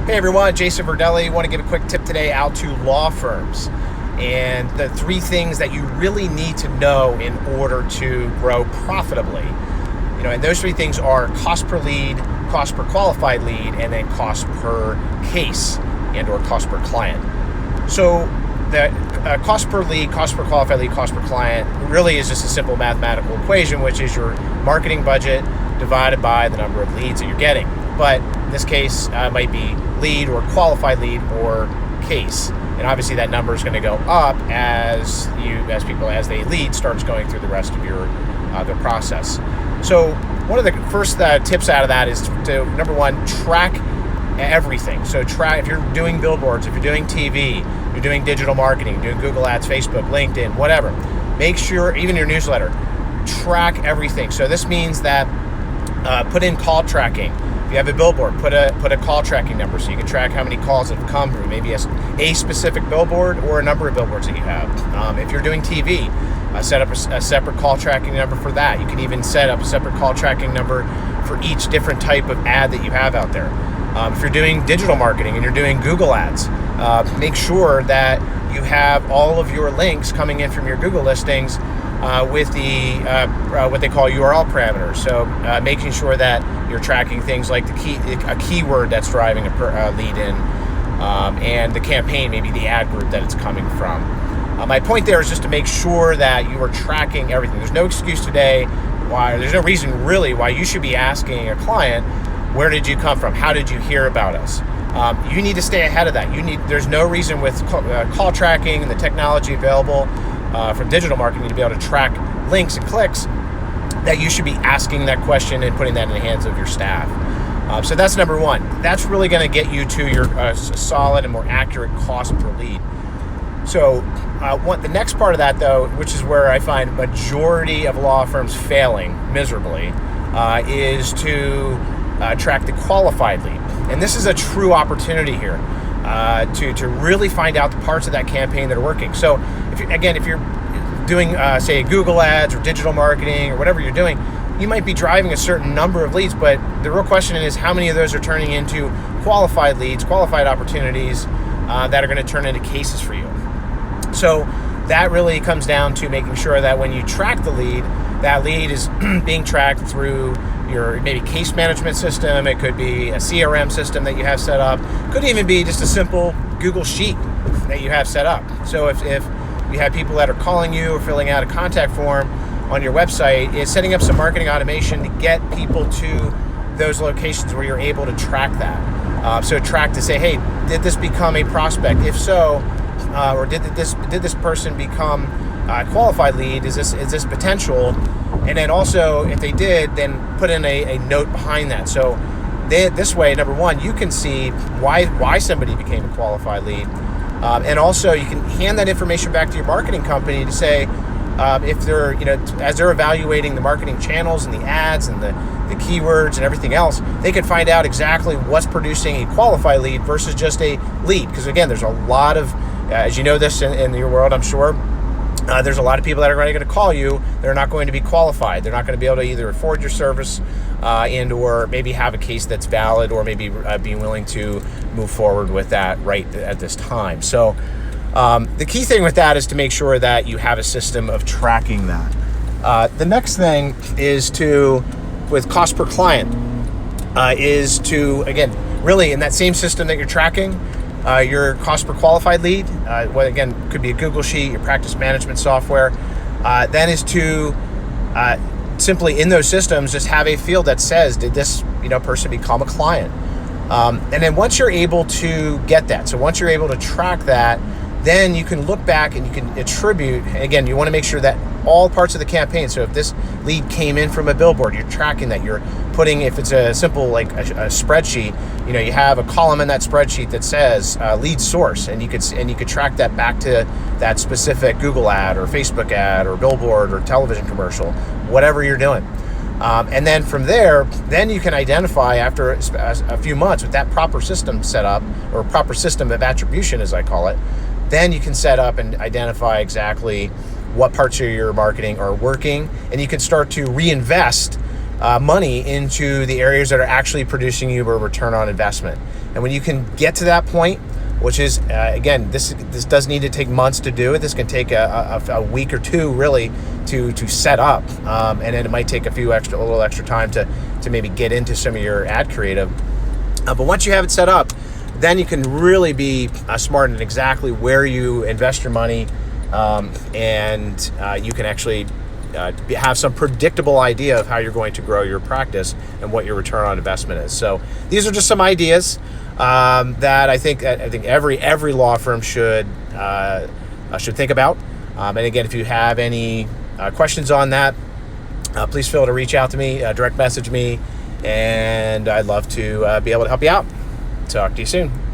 Hey everyone, Jason Verdelli. Want to give a quick tip today out to law firms and the three things that you really need to know in order to grow profitably. And those three things are cost per lead, cost per qualified lead, and then cost per case and or cost per client. So the cost per lead, cost per qualified lead, cost per client really is just a simple mathematical equation, which is your marketing budget divided by the number of leads that you're getting. But in this case, it might be lead or qualified lead or case. And obviously that number is going to go up as the lead starts going through the rest of your the process. So one of the first tips out of that is to, number one, track everything. So if you're doing billboards, if you're doing TV, you're doing digital marketing, doing Google Ads, Facebook, LinkedIn, whatever, make sure, even your newsletter, track everything. So this means that put in call tracking. If you have a billboard, put a call tracking number so you can track how many calls have come through, maybe a specific billboard or a number of billboards that you have. If you're doing TV, set up a separate call tracking number for that. You can even set up a separate call tracking number for each different type of ad that you have out there. If you're doing digital marketing and you're doing Google Ads, make sure that you have all of your links coming in from your Google listings with the what they call URL parameters. So making sure that you're tracking things like a keyword that's driving a lead in, and the campaign, maybe the ad group that it's coming from. My point there is just to make sure that you are tracking everything. There's no excuse today there's no reason really why you should be asking a client, where did you come from? How did you hear about us? You need to stay ahead of that. There's no reason with call tracking and the technology available from digital marketing to be able to track links and clicks that you should be asking that question and putting that in the hands of your staff. So that's number one. That's really going to get you to your solid and more accurate cost per lead. So the next part of that, though, which is where I find majority of law firms failing miserably, is to track the qualified lead. And this is a true opportunity here to really find out the parts of that campaign that are working. So if you're doing, say, Google Ads or digital marketing or whatever you're doing, you might be driving a certain number of leads, but the real question is how many of those are turning into qualified leads, qualified opportunities that are going to turn into cases for you. So that really comes down to making sure that when you track the lead, that lead is being tracked through your maybe case management system. It could be a CRM system that you have set up. Could even be just a simple Google Sheet that you have set up. So if you have people that are calling you or filling out a contact form on your website, it's setting up some marketing automation to get people to those locations where you're able to track that. So track to say, hey, did this become a prospect? If so, or did this person become a qualified lead? Is this potential? And then also, if they did, then put in a note behind that. So this way, number one, you can see why somebody became a qualified lead, and also you can hand that information back to your marketing company to say, if they're, as they're evaluating the marketing channels and the ads and the keywords and everything else, they can find out exactly what's producing a qualified lead versus just a lead. Because again, there's a lot of, as you know this in your world, I'm sure, there's a lot of people that are going to call you. They're not going to be qualified. They're not going to be able to either afford your service and or maybe have a case that's valid, or maybe be willing to move forward with that right at this time. So the key thing with that is to make sure that you have a system of tracking that. The next thing is with cost per client, is to, again, really in that same system that you're tracking, your cost per qualified lead, again, could be a Google Sheet, your practice management software, then is to simply in those systems just have a field that says, did this person become a client? And then once you're able to get that, so once you're able to track that, then you can look back and you can attribute, again, you want to make sure that all parts of the campaign, so if this lead came in from a billboard, you're tracking that, you're putting, if it's a simple, like a spreadsheet, you have a column in that spreadsheet that says lead source, and you could track that back to that specific Google ad or Facebook ad or billboard or television commercial, whatever you're doing. And then from there, then you can identify after a few months with that proper system set up, or proper system of attribution, as I call it, then you can set up and identify exactly what parts of your marketing are working, and you can start to reinvest money into the areas that are actually producing you a return on investment. And when you can get to that point, which is, again, this does need to take months to do it. This can take a week or two really to set up, and then it might take a little extra time to maybe get into some of your ad creative. But once you have it set up, then you can really be smart in exactly where you invest your money, and you can actually have some predictable idea of how you're going to grow your practice and what your return on investment is. So these are just some ideas that I think every law firm should think about. And again, if you have any questions on that, please feel free to reach out to me, direct message me, and I'd love to be able to help you out. Talk to you soon.